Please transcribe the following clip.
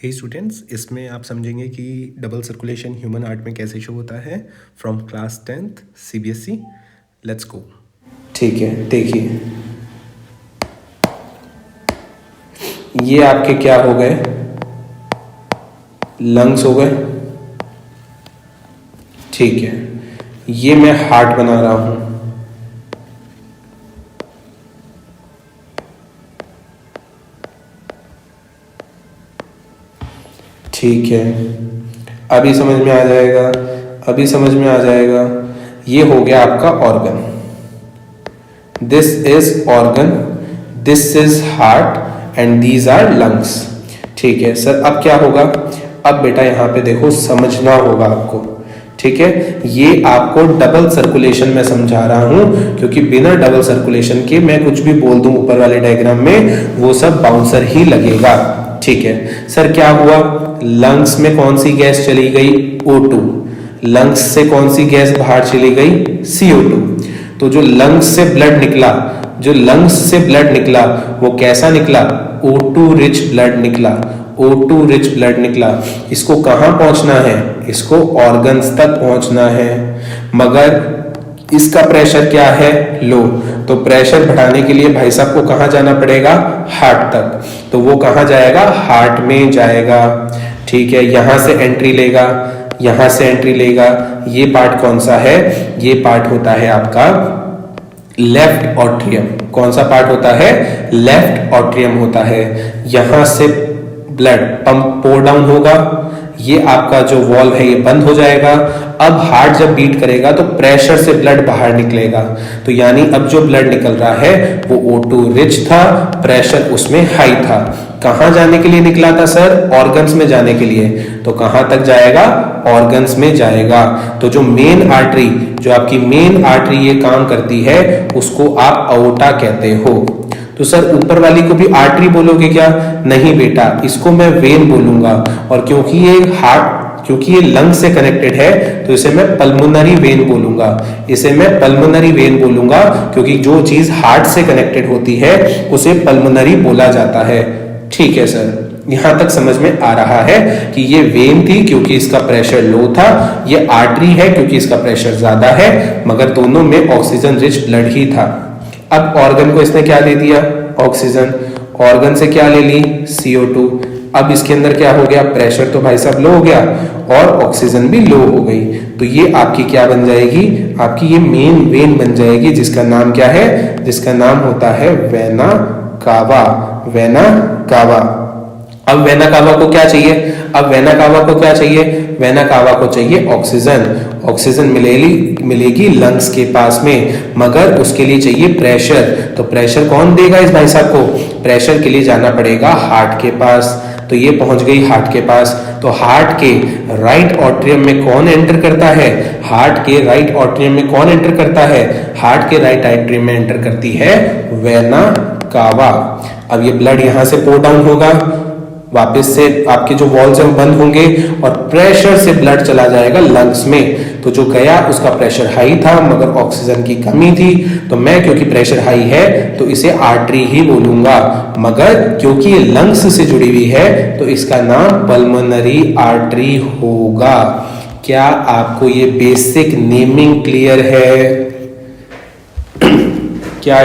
हे students, इसमें आप समझेंगे कि डबल सर्कुलेशन ह्यूमन आर्ट में कैसे शो होता है from class 10th CBSE. Let's go. ठीक है, देखिए ये आपके क्या हो गए, लंग्स हो गए। ठीक है, ये मैं हार्ट बना रहा हूं। ठीक है, अभी समझ में आ जाएगा, अभी समझ में आ जाएगा। ये हो गया आपका organ, this is organ, this is heart and these are lungs. ठीक है सर, अब क्या होगा, अब बेटा यहाँ पे देखो, समझना होगा आपको। ठीक है, ये आपको डबल सर्कुलेशन में समझा रहा हूं, क्योंकि बिना डबल सर्कुलेशन के मैं कुछ भी बोल दूं ऊपर वाले डायग्राम में, वो सब बाउंसर ही लगेगा। ठीक है सर, क्या हुआ, लंग्स में कौन सी गैस चली गई, O2। लंग्स से कौन सी गैस बाहर चली गई, CO2। तो जो लंग्स से ब्लड निकला, जो लंग्स से ब्लड निकला वो कैसा निकला, O2 रिच ब्लड निकला, O2 रिच ब्लड निकला। इसको कहां पहुंचना है, इसको ऑर्गन्स तक पहुंचना है, मगर इसका प्रेशर क्या है, लो। तो प्रेशर बढ़ाने के लिए भाई साहब को कहां जाना पड़ेगा, हार्ट तक। तो वो कहां जाएगा, हार्ट में जाएगा। ठीक है, यहां से एंट्री लेगा, यहां से एंट्री लेगा। ये पार्ट कौन सा है, ये पार्ट होता है आपका लेफ्ट ऑट्रियम। कौन सा पार्ट होता है, लेफ्ट ऑट्रियम होता है। यहां से ब्लड पंप पोर डाउन होगा, ये आपका जो वॉल्व है ये बंद हो जाएगा। अब हार्ट जब बीट करेगा तो प्रेशर से ब्लड बाहर निकलेगा। तो यानी अब जो ब्लड निकल रहा है वो O2 रिच था, प्रेशर उसमें हाई था। कहां जाने के लिए निकला था सर, ऑर्गन्स में जाने के लिए। तो कहां तक जाएगा, ऑर्गन्स में जाएगा। तो जो मेन आर्टरी, जो आपकी मेन आर्टरी ये काम करती है, उसको आप अओर्टा कहते हो। तो सर ऊपर वाली को भी आर्टरी बोलोगे क्या, नहीं बेटा, इसको मैं वेन बोलूंगा। और क्योंकि ये हार्ट, क्योंकि ये लंग से कनेक्टेड है, तो इसे मैं पल्मोनरी वेन बोलूंगा। इसे मैं पल्मोनरी वेन बोलूंगा, क्योंकि जो चीज हार्ट से कनेक्टेड होती है उसे पल्मोनरी बोला जाता है। ठीक है सर, यहां तक समझ में आ रहा है कि ये वेन थी क्योंकि इसका प्रेशर लो था, ये आर्टरी है क्योंकि इसका प्रेशर ज्यादा है, मगर दोनों में ऑक्सीजन रिच ब्लड ही था। अब ऑर्गन को इसने क्या दे दिया, ऑक्सीजन। ऑर्गन से क्या ले ली, CO2। अब इसके अंदर क्या हो गया, प्रेशर तो भाई साहब लो हो गया और ऑक्सीजन भी लो हो गई। तो ये आपकी क्या बन जाएगी, आपकी ये मेन वेन बन जाएगी, जिसका नाम क्या है, जिसका नाम होता है वेना कावा। Vena cava. अब वेना कावा को क्या चाहिए, अब वेना कावा को क्या चाहिए, वेना कावा को चाहिए ऑक्सीजन। ऑक्सीजन मिलेगी लंग्स के पास में, मगर उसके लिए चाहिए प्रेशर। तो प्रेशर कौन देगा इस भाई साहब को, प्रेशर के लिए जाना पड़ेगा हार्ट के पास। तो ये पहुंच गई हार्ट के पास। तो हार्ट के राइट ऑट्रियम में कौन एंटर करता है, हार्ट के राइट ऑट्रियम में कौन एंटर करता है, हार्ट के राइट ऑट्रियम में एंटर करती है वेना कावा। अब ये ब्लड यहां से पोर डाउन होगा, वापस से आपके जो वॉल्स हैं बंद होंगे और प्रेशर से ब्लड चला जाएगा लंग्स में। तो जो गया उसका प्रेशर हाई था, मगर ऑक्सीजन की कमी थी। तो मैं क्योंकि प्रेशर हाई है तो इसे आर्टरी ही बोलूंगा, मगर क्योंकि ये लंग्स से जुड़ी हुई है तो इसका नाम पल्मोनरी आर्टरी होगा। क्या आपको ये बेसिक नेमिंग क्लियर है, क्या